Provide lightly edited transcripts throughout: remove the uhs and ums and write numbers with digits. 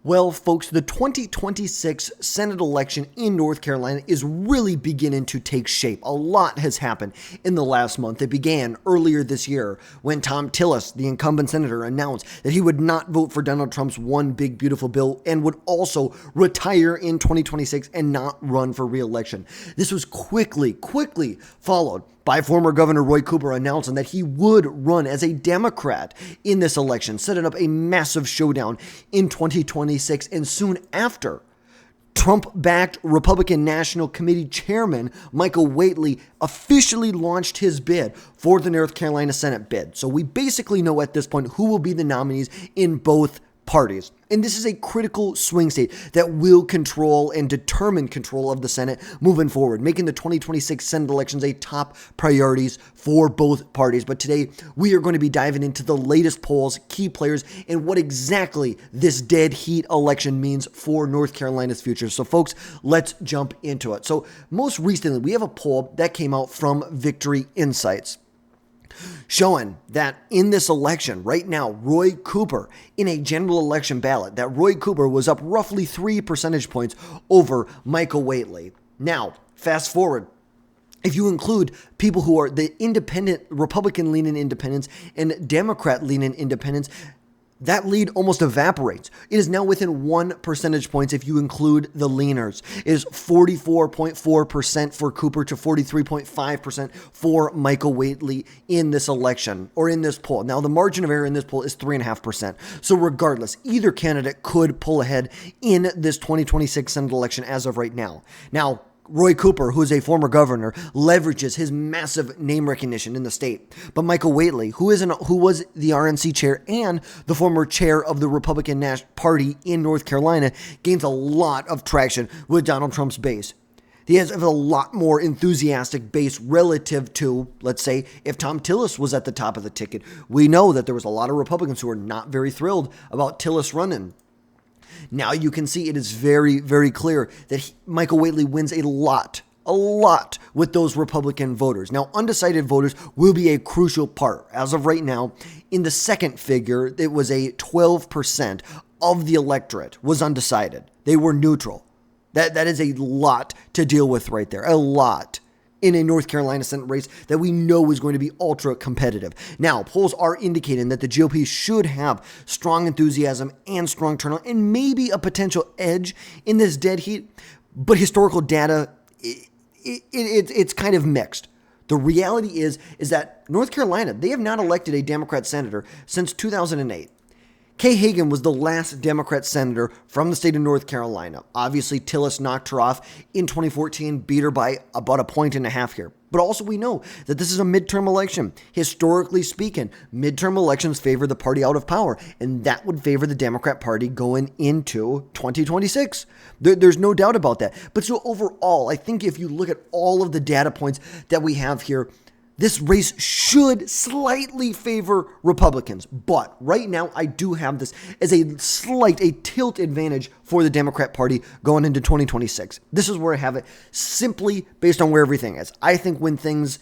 Well, folks, the 2026 Senate election in North Carolina is really beginning to take shape. A lot has happened in the last month. It began earlier this year when Tom Tillis, the incumbent senator, announced that he would not vote for Donald Trump's One Big Beautiful Bill and would also retire in 2026 and not run for re-election. This was quickly followed by former Governor Roy Cooper announcing that he would run as a Democrat in this election, setting up a massive showdown in 2026. And soon after, Trump-backed Republican National Committee Chairman Michael Whatley officially launched his bid for the North Carolina Senate bid. So we basically know at this point who will be the nominees in both parties. And this is a critical swing state that will control and determine control of the Senate moving forward, making the 2026 Senate elections a top priorities for both parties. But today, we are going to be diving into the latest polls, key players, and what exactly this dead heat election means for North Carolina's future. So folks, let's jump into it. So most recently, we have a poll that came out from Victory Insights, showing that in this election right now, Roy Cooper, in a general election ballot, that Roy Cooper was up roughly 3 percentage points over Michael Whatley. Now, fast forward, if you include people who are the independent, Republican-leaning independents and Democrat-leaning independents, that lead almost evaporates. It is now within 1 percentage points if you include the leaners. It is 44.4% for Cooper to 43.5% for Michael Whatley in this election, or in this poll. Now, the margin of error in this poll is 3.5%. So regardless, either candidate could pull ahead in this 2026 Senate election as of right now. Now, Roy Cooper, who is a former governor, leverages his massive name recognition in the state. But Michael Whatley, who was the RNC chair and the former chair of the Republican National Party in North Carolina, gains a lot of traction with Donald Trump's base. He has a lot more enthusiastic base relative to, let's say, if Tom Tillis was at the top of the ticket. We know that there was a lot of Republicans who were not very thrilled about Tillis running. Now you can see it is very, very clear that Michael Whatley wins a lot with those Republican voters. Now, undecided voters will be a crucial part. As of right now, in the second figure, it was a 12% of the electorate was undecided. They were neutral. That is a lot to deal with right there. A lot in a North Carolina Senate race that we know is going to be ultra competitive. Now, polls are indicating that the GOP should have strong enthusiasm and strong turnout and maybe a potential edge in this dead heat, but historical data, it's kind of mixed. The reality is that North Carolina, they have not elected a Democrat senator since 2008. Kay Hagan was the last Democrat senator from the state of North Carolina. Obviously, Tillis knocked her off in 2014, beat her by about 1.5 points here. But also we know that this is a midterm election. Historically speaking, midterm elections favor the party out of power, and that would favor the Democrat Party going into 2026. There's no doubt about that. But so overall, I think if you look at all of the data points that we have here, this race should slightly favor Republicans, but right now I do have this as a tilt advantage for the Democrat Party going into 2026. This is where I have it simply based on where everything is. I think when things,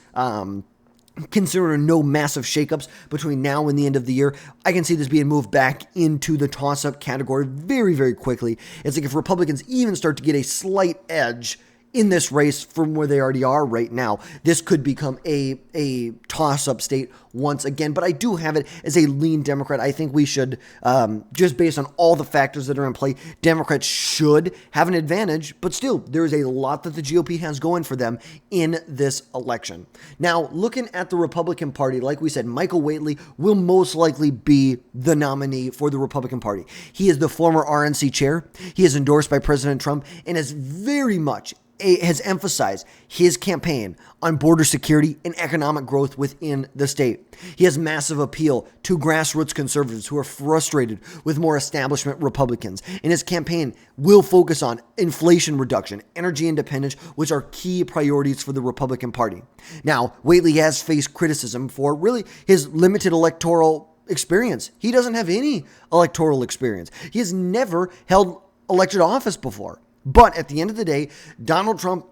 considering no massive shakeups between now and the end of the year, I can see this being moved back into the toss-up category very, very quickly. It's like if Republicans even start to get a slight edge in this race from where they already are right now, this could become a toss-up state once again. But I do have it as a lean Democrat. I think we should, just based on all the factors that are in play, Democrats should have an advantage. But still, there is a lot that the GOP has going for them in this election. Now, looking at the Republican Party, like we said, Michael Whatley will most likely be the nominee for the Republican Party. He is the former RNC chair. He is endorsed by President Trump and is very much has emphasized his campaign on border security and economic growth within the state. He has massive appeal to grassroots conservatives who are frustrated with more establishment Republicans. And his campaign will focus on inflation reduction, energy independence, which are key priorities for the Republican Party. Now, Whatley has faced criticism for really his limited electoral experience. He doesn't have any electoral experience. He has never held elected office before. But at the end of the day, Donald Trump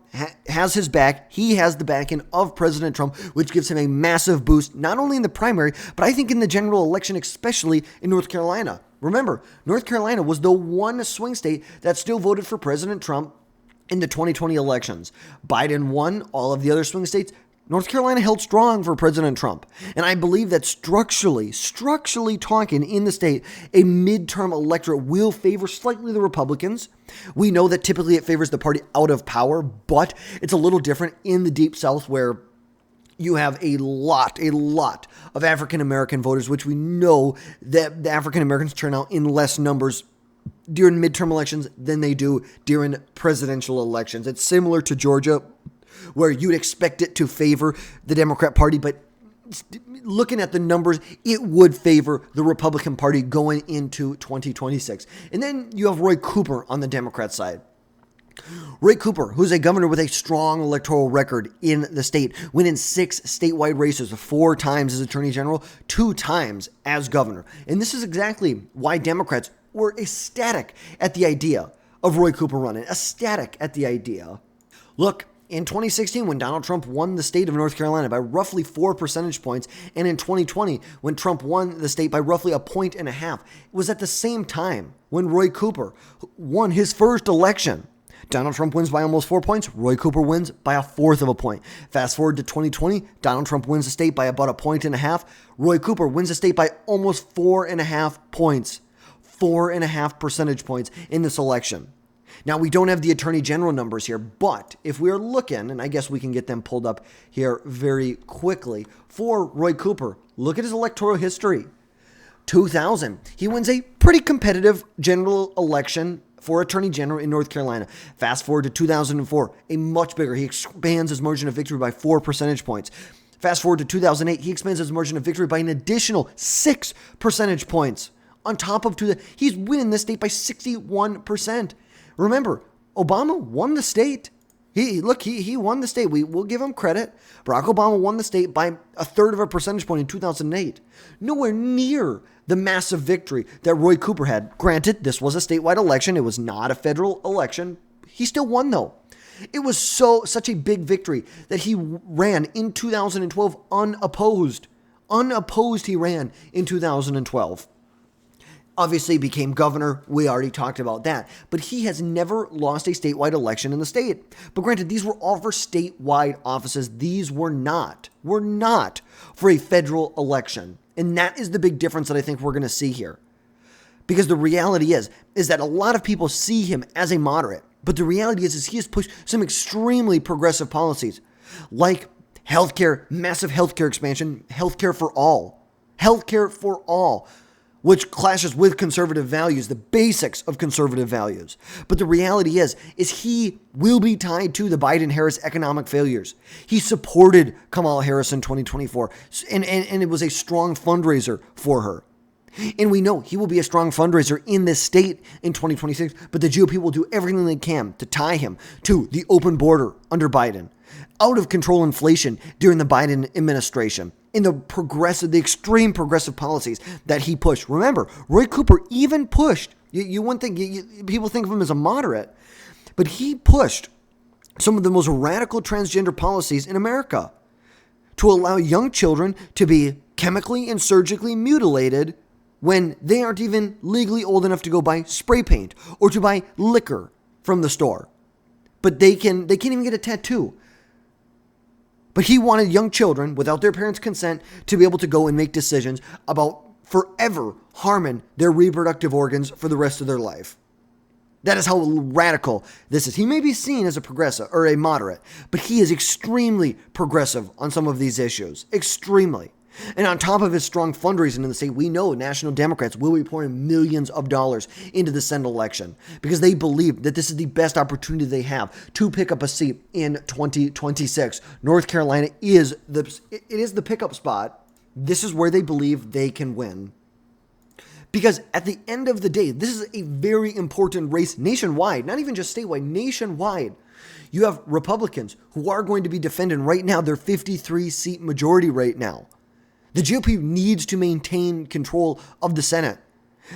has his back. He has the backing of President Trump, which gives him a massive boost, not only in the primary, but I think in the general election, especially in North Carolina. Remember, North Carolina was the one swing state that still voted for President Trump in the 2020 elections. Biden won all of the other swing states. North Carolina held strong for President Trump. And I believe that structurally talking in the state, a midterm electorate will favor slightly the Republicans. We know that typically it favors the party out of power, but it's a little different in the Deep South where you have a lot of African-American voters, which we know that the African-Americans turn out in less numbers during midterm elections than they do during presidential elections. It's similar to Georgia, where you'd expect it to favor the Democrat Party, but looking at the numbers, it would favor the Republican Party going into 2026. And then you have Roy Cooper on the Democrat side. Roy Cooper, who's a governor with a strong electoral record in the state, winning 6 statewide races, 4 times as Attorney General, 2 times as governor. And this is exactly why Democrats were ecstatic at the idea of Roy Cooper running, ecstatic at the idea. Look, in 2016, when Donald Trump won the state of North Carolina by roughly 4 percentage points, and in 2020, when Trump won the state by roughly 1.5 points, it was at the same time when Roy Cooper won his first election. Donald Trump wins by almost 4 points. Roy Cooper wins by 1/4 of a point. Fast forward to 2020, Donald Trump wins the state by about 1.5 points. Roy Cooper wins the state by almost 4.5 points. 4.5 percentage points in this election. Now, we don't have the Attorney General numbers here, but if we are looking, and I guess we can get them pulled up here very quickly, for Roy Cooper, look at his electoral history. 2000, he wins a pretty competitive general election for Attorney General in North Carolina. Fast forward to 2004, a much bigger. He expands his margin of victory by 4 percentage points. Fast forward to 2008, he expands his margin of victory by an additional 6 percentage points. On top of he's winning this state by 61%. Remember, Obama won the state. He won the state. We'll give him credit. Barack Obama won the state by 1/3 of a percentage point in 2008. Nowhere near the massive victory that Roy Cooper had. Granted, this was a statewide election. It was not a federal election. He still won, though. It was such a big victory that he ran in 2012 unopposed. Unopposed he ran in 2012. Obviously became governor. We already talked about that. But he has never lost a statewide election in the state. But granted, these were all for statewide offices. These were not for a federal election. And that is the big difference that I think we're going to see here. Because the reality is that a lot of people see him as a moderate. But the reality is he has pushed some extremely progressive policies like healthcare, massive healthcare expansion, healthcare for all, which clashes with conservative values, the basics of conservative values. But the reality is he will be tied to the Biden-Harris economic failures. He supported Kamala Harris in 2024, and it was a strong fundraiser for her. And we know he will be a strong fundraiser in this state in 2026, but the GOP will do everything they can to tie him to the open border under Biden, out of control inflation during the Biden administration, in the extreme progressive policies that he pushed. Remember, Roy Cooper even pushed, you wouldn't think, people think of him as a moderate, but he pushed some of the most radical transgender policies in America to allow young children to be chemically and surgically mutilated when they aren't even legally old enough to go buy spray paint or to buy liquor from the store. But they can't even get a tattoo. But he wanted young children, without their parents' consent, to be able to go and make decisions about forever harming their reproductive organs for the rest of their life. That is how radical this is. He may be seen as a progressive or a moderate, but he is extremely progressive on some of these issues. Extremely. And on top of his strong fundraising in the state, we know national Democrats will be pouring millions of dollars into the Senate election because they believe that this is the best opportunity they have to pick up a seat in 2026. North Carolina is the pickup spot. This is where they believe they can win. Because at the end of the day, this is a very important race nationwide, not even just statewide, nationwide. You have Republicans who are going to be defending right now their 53-seat majority right now. The GOP needs to maintain control of the Senate.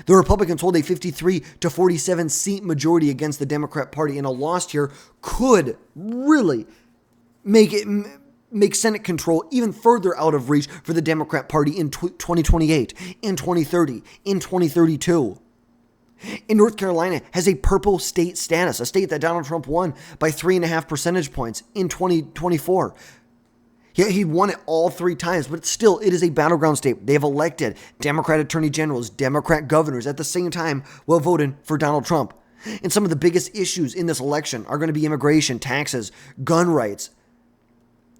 The Republicans hold a 53 to 47 seat majority against the Democrat Party, and a loss here could really make Senate control even further out of reach for the Democrat Party in 2028, in 2030, in 2032. And North Carolina has a purple state status, a state that Donald Trump won by 3.5 percentage points in 2024. He won it all 3 times, but still, it is a battleground state. They have elected Democrat attorney generals, Democrat governors at the same time while voting for Donald Trump. And some of the biggest issues in this election are going to be immigration, taxes, gun rights,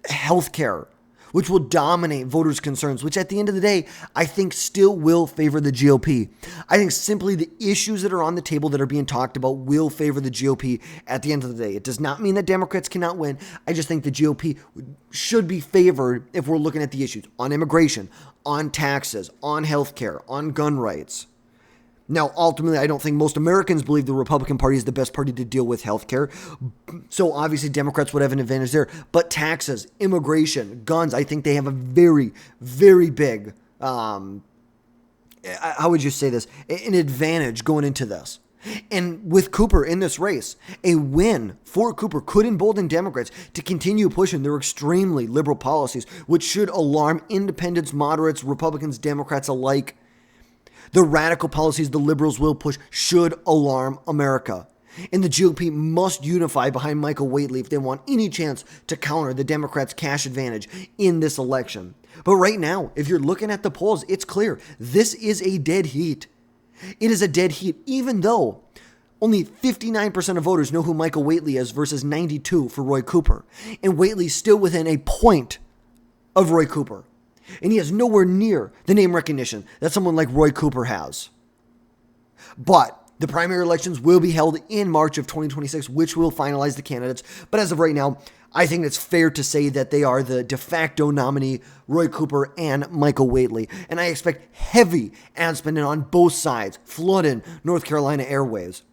healthcare, which will dominate voters' concerns, which at the end of the day, I think still will favor the GOP. I think simply the issues that are on the table that are being talked about will favor the GOP at the end of the day. It does not mean that Democrats cannot win. I just think the GOP should be favored if we're looking at the issues on immigration, on taxes, on healthcare, on gun rights. Now, ultimately, I don't think most Americans believe the Republican Party is the best party to deal with healthcare. So obviously, Democrats would have an advantage there. But taxes, immigration, guns, I think they have a very, very big, how would you say this, an advantage going into this. And with Cooper in this race, a win for Cooper could embolden Democrats to continue pushing their extremely liberal policies, which should alarm independents, moderates, Republicans, Democrats alike. The radical policies the liberals will push should alarm America. And the GOP must unify behind Michael Whatley if they want any chance to counter the Democrats' cash advantage in this election. But right now, if you're looking at the polls, it's clear this is a dead heat. It is a dead heat, even though only 59% of voters know who Michael Whatley is versus 92% for Roy Cooper. And Whatley's still within a point of Roy Cooper. And he has nowhere near the name recognition that someone like Roy Cooper has. But the primary elections will be held in March of 2026, which will finalize the candidates. But as of right now, I think it's fair to say that they are the de facto nominee, Roy Cooper and Michael Whatley. And I expect heavy ad spending on both sides, flooding North Carolina airwaves.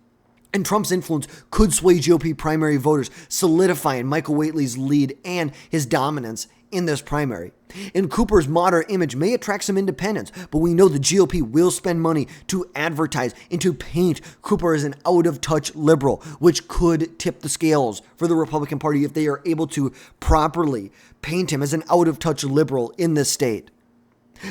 And Trump's influence could sway GOP primary voters, solidifying Michael Whatley's lead and his dominance in this primary. And Cooper's moderate image may attract some independents, but we know the GOP will spend money to advertise and to paint Cooper as an out-of-touch liberal, which could tip the scales for the Republican Party if they are able to properly paint him as an out-of-touch liberal in this state.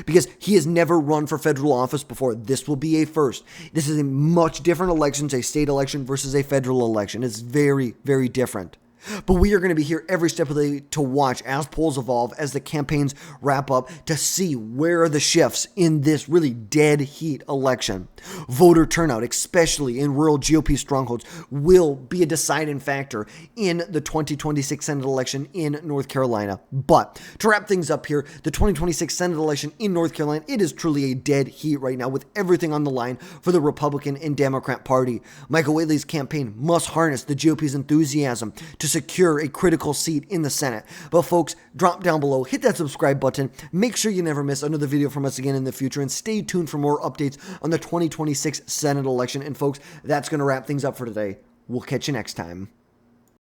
Because he has never run for federal office before. This will be a first. This is a much different election, a state election versus a federal election. It's very, very different. But we are going to be here every step of the way to watch as polls evolve, as the campaigns wrap up, to see where are the shifts in this really dead heat election. Voter turnout, especially in rural GOP strongholds, will be a deciding factor in the 2026 Senate election in North Carolina. But to wrap things up here, the 2026 Senate election in North Carolina, it is truly a dead heat right now with everything on the line for the Republican and Democrat Party. Michael Whatley's campaign must harness the GOP's enthusiasm to secure a critical seat in the Senate. But folks, drop down below, hit that subscribe button, make sure you never miss another video from us again in the future, and stay tuned for more updates on the 2026 Senate election. And folks, that's going to wrap things up for today. We'll catch you next time.